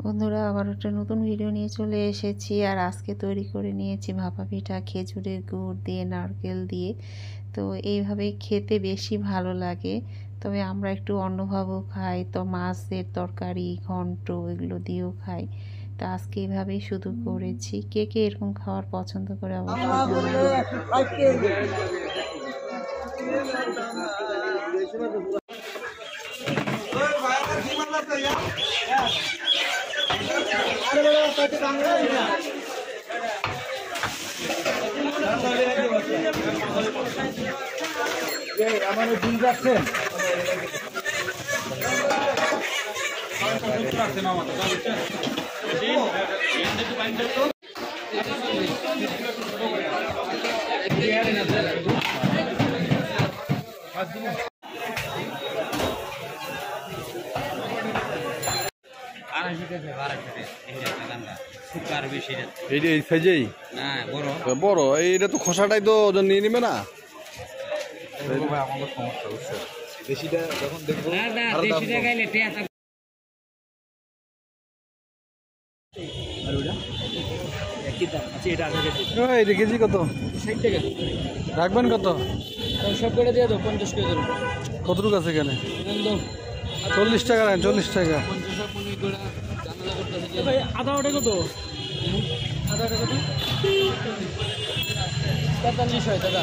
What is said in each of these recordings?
বন্ধুরা, আবার একটা নতুন ভিডিও নিয়ে চলে এসেছি। আর আজকে তৈরি করে নিয়েছি ভাপা পিঠা খেজুরের গুড় দিয়ে, নারকেল দিয়ে। তো এইভাবে খেতে বেশি ভালো লাগে, তবে আমরা একটু অন্যভাবেও খাই। তো মাছের তরকারি, ঘন্ট এগুলো দিয়েও খাই। তো আজকে এইভাবেই শুধু করেছি। কে কে এরকম খাওয়ার পছন্দ করে অবশ্যই জানাবেন। আমার দিন যাচ্ছেন বড় এইটা তো খোসাটাই তো ওজন নিয়ে নিবে না। দেশিটা যখন দেখবো এটা কেজি কত? 60 টাকা রাখবেন কত? সব করে দিয়ে দাও 50 টাকা দেবো। কতটুকু আছে এখানে? 40 টাকা নেন, 40 টাকা। আদা ওটা কত? আদা ওটা কত? 45 হয় দাদা।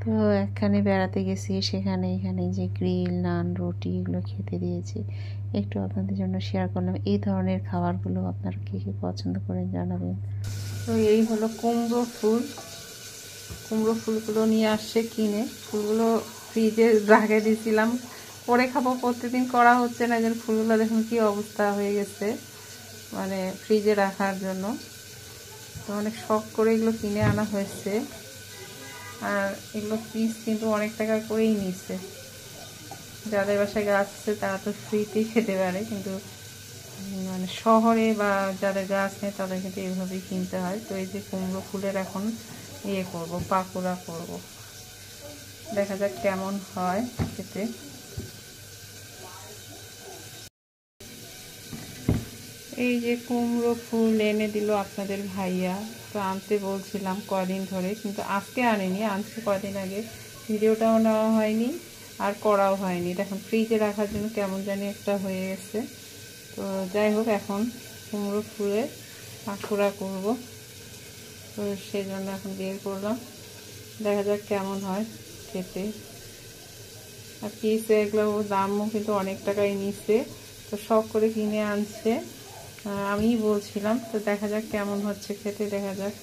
তো একখানে বেড়াতে গেছি, সেখানে এখানে যে গ্রিল, নান, রুটি এগুলো খেতে দিয়েছি। একটু আপনাদের জন্য শেয়ার করলাম। এই ধরনের খাবারগুলো আপনারা কে কে পছন্দ করেন জানাবেন। তো এই হলো কুমড়ো ফুল। কুমড়ো ফুলগুলো নিয়ে আসছে কিনে। ফুলগুলো ফ্রিজে রেখে দিয়েছিলাম, পরে খাবো। প্রতিদিন করা হচ্ছে না, যেন ফুলগুলো দেখুন কি অবস্থা হয়ে গেছে, মানে ফ্রিজে রাখার জন্য। তো অনেক শখ করে এগুলো কিনে আনা হয়েছে। আর এগুলো পিস কিন্তু অনেক টাকা করেই নিচ্ছে। যাদের বাসায় গাছ আছে তারা তো ফ্রিতেই খেতে পারে, কিন্তু মানে শহরে বা যাদের গাছ নেই তাদের কিন্তু এইভাবেই কিনতে হয়। তো এই যে কুমড়ো ফুলের এখন ইয়ে করব, পাকোড়া করব। দেখা যাক কেমন হয় খেতে। এই যে কুমড়ো ফুল এনে দিল আপনাদের ভাইয়া। তো আনতে বলছিলাম কয়দিন ধরে, কিন্তু আজকে আনেনি, আনছে কয়দিন আগে। ভিডিওটাও নেওয়া হয়নি আর করাও হয়নি। এখন ফ্রিজে রাখার জন্য কেমন জানি একটা হয়ে গেছে। তো যাই হোক, এখন কুমড়ো ফুলের পাকোড়া করব। তো সেই জন্য এখন বের করলাম, দেখা যাক কেমন হয় খেতে। আর পিস এগুলো দামও কিন্তু অনেক টাকাই নিচ্ছে। তো শখ করে কিনে আনছে, আমি বলছিলাম। তো দেখা যাক কেমন হচ্ছে খেতে, দেখা যাক।